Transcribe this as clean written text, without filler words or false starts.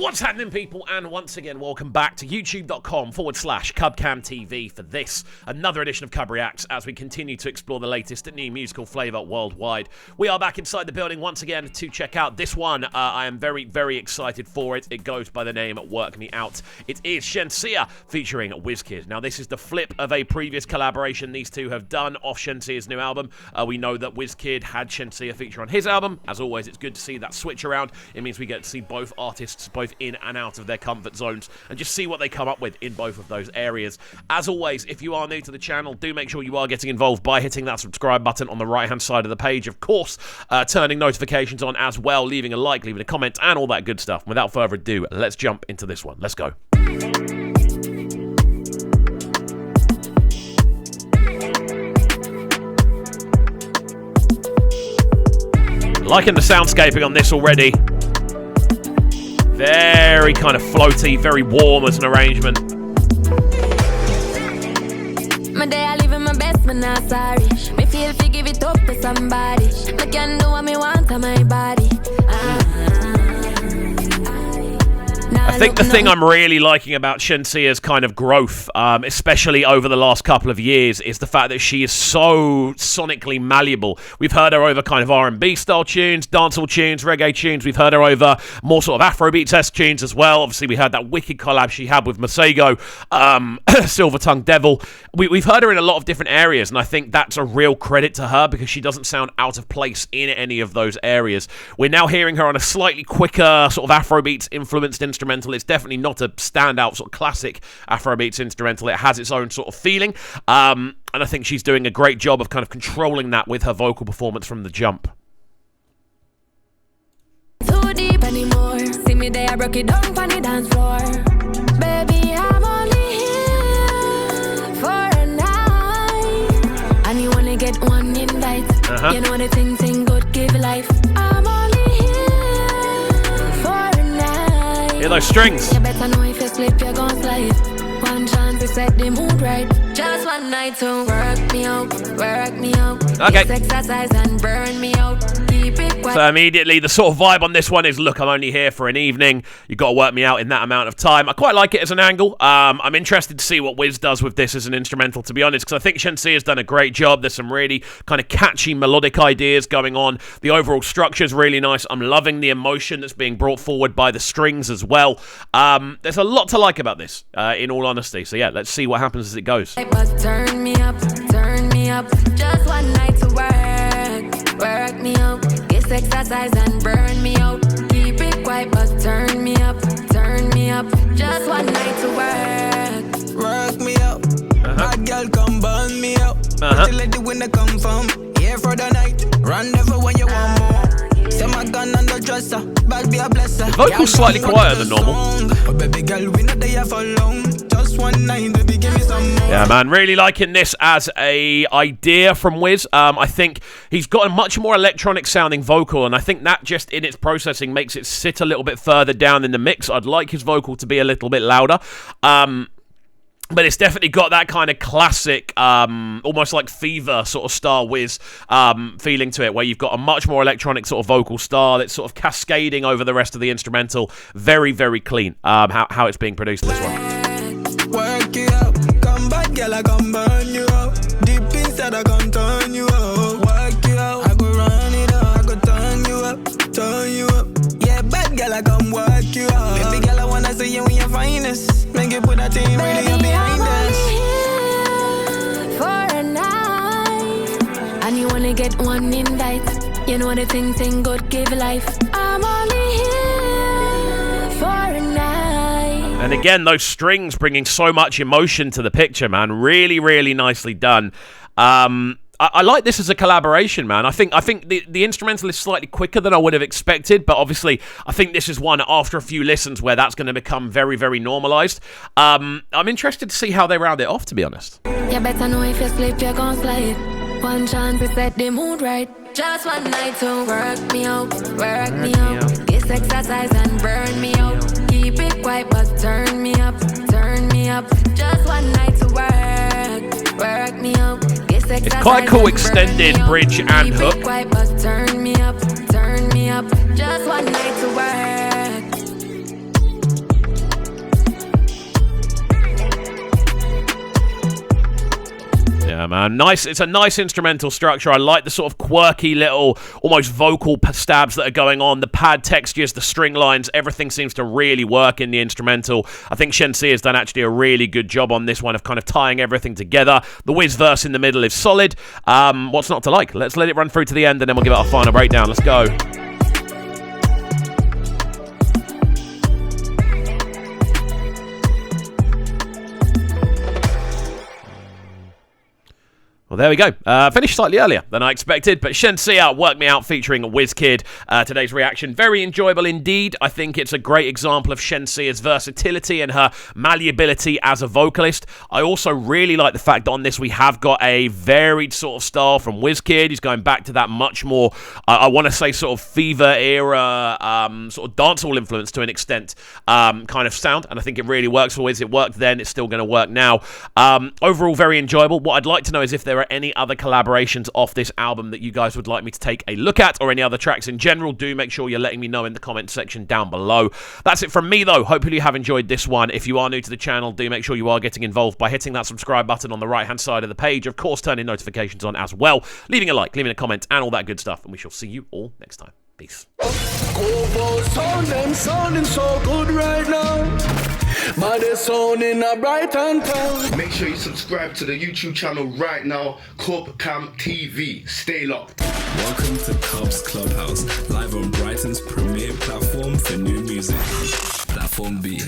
What's happening, people? And once again, welcome back to youtube.com/CubCamTV for this, another edition of CUBREACTS, as we continue to explore the latest new musical flavour worldwide. We are back inside the building once again to check out this one. I am very, very excited for it. It goes by the name Work Me Out. It is Shenseea featuring Wizkid. Now, this is the flip of a previous collaboration these two have done off Shenseea's new album. We know that Wizkid had Shenseea feature on his album. As always, it's good to see that switch around. It means we get to see both artists both in and out of their comfort zones and just see what they come up with in both of those areas. As always, if you are new to the channel, do make sure you are getting involved by hitting that subscribe button on the right hand side of the page. Of course, turning notifications on as well, leaving a like, leaving a comment, and all that good stuff. Without further ado, let's jump into this one. Let's go. Liking the soundscaping on this already. Very kind of floaty, very warm as an arrangement. My day I live in my best, but not sorry. Me feel to give it up to somebody. I can do what me want on my body. I think the thing I'm really liking about Shenseea's kind of growth, especially over the last couple of years, is the fact that she is so sonically malleable. We've heard her over kind of R&B style tunes, dancehall tunes, reggae tunes. We've heard her over more sort of Afrobeats-esque tunes as well. Obviously, we had that wicked collab she had with Masego, Silver Tongue Devil. We've heard her in a lot of different areas, and I think that's a real credit to her because she doesn't sound out of place in any of those areas. We're now hearing her on a slightly quicker sort of Afrobeats-influenced instrumental. It's definitely not a standout sort of classic Afrobeats instrumental. It has its own sort of feeling, and I think she's doing a great job of kind of controlling that with her vocal performance from the jump. Too deep anymore. See me there, I broke it down on the dance floor. Baby, I'm only here for a night, and you wanna get one invite. You know the thing good give life. I'm only here for a night. Hear those strings? You better know if you slip, you're gonna slide. One chance to set the mood right. Just one night to work me out, work me out. Okay. Just exercise and burn me out. Keep it quiet. So immediately, the sort of vibe on this one is, look, I'm only here for an evening. You've got to work me out in that amount of time. I quite like it as an angle. I'm interested to see what WIZ does with this as an instrumental, to be honest, because I think Shenseea's done a great job. There's some really kind of catchy melodic ideas going on. The overall structure is really nice. I'm loving the emotion that's being brought forward by the strings as well. There's a lot to like about this, in all honesty. So yeah, let's see what happens as it goes. Turn me up, turn me up. Just one night to work me out. Get exercise and burn me out. Keep it quiet, but turn me up, turn me up. Just one night to work me out. Bad girl, come burn me out. Let the winner come from here for the night. Run never when you want more. Set my gun on the dresser, bad be a blesser. The vocal's slightly quieter than normal. But baby girl, we not there for long. Just one night, baby, give me some more. Yeah, man, really liking this as a idea from WIZ. I think he's got a much more electronic sounding vocal, and I think that just in its processing makes it sit a little bit further down in the mix. I'd like his vocal to be a little bit louder. But it's definitely got that kind of classic, almost like Fever sort of style WIZ feeling to it, where you've got a much more electronic sort of vocal style. It's sort of cascading over the rest of the instrumental. Very, very clean how it's being produced in this one. Work you out, come back, girl, I come burn you out. Deep inside, I come turn you out. Work you out, I go run it up, I go turn you up, turn you up. Yeah, bad girl, I come work you out. Baby girl, I wanna see you in your finest. Make it put that thing really up behind us. For a night, and you wanna get one invite. You know the thing good give life. I'm only here for a night. And again, those strings bringing so much emotion to the picture, man. Really, really nicely done. I like this as a collaboration, man. I think the instrumental is slightly quicker than I would have expected, but obviously I think this is one after a few listens where that's going to become very, very normalized. I'm interested to see how they round it off, to be honest. You better know if you slip, you're gonna slide. One chance to set the mood right. Just one night to work me out, work me out. Get exercise and burn me out. Keep it quiet, but turn me up, turn me up. Just one night to work me out. It's quite a cool extended bridge and hook. Turn me up, turn me up. Just one night to work. Yeah, man. Nice. It's a nice instrumental structure. I like the sort of quirky little, almost vocal stabs that are going on. The pad textures, the string lines, everything seems to really work in the instrumental. I think Shenseea has done actually a really good job on this one of kind of tying everything together. The WIZ verse in the middle is solid. What's not to like? Let's let it run through to the end, and then we'll give it our final breakdown. Let's go. Well, there we go. Finished slightly earlier than I expected, but Shenseea, Work Me Out featuring Wizkid. Today's reaction, very enjoyable indeed. I think it's a great example of Shenseea's versatility and her malleability as a vocalist. I also really like the fact that on this we have got a varied sort of style from Wizkid. He's going back to that much more, I want to say sort of Fever era, sort of dancehall influence to an extent, kind of sound, and I think it really works for Wiz. It worked then, it's still going to work now. Overall, very enjoyable. What I'd like to know is if there are any other collaborations off this album that you guys would like me to take a look at, or any other tracks in general. Do make sure you're letting me know in the comment section down below. That's it from me though. Hopefully you have enjoyed this one. If you are new to the channel, do make sure you are getting involved by hitting that subscribe button on the right hand side of the page. Of course, turning notifications on as well, leaving a like, leaving a comment, and all that good stuff, and we shall see you all next time. Peace. Sounding so good right now. But they're sounding a Brighton town. Make sure you subscribe to the YouTube channel right now, CUBCAM TV. Stay locked. Welcome to Cubs Clubhouse, live on Brighton's premier platform for new music. Platform B.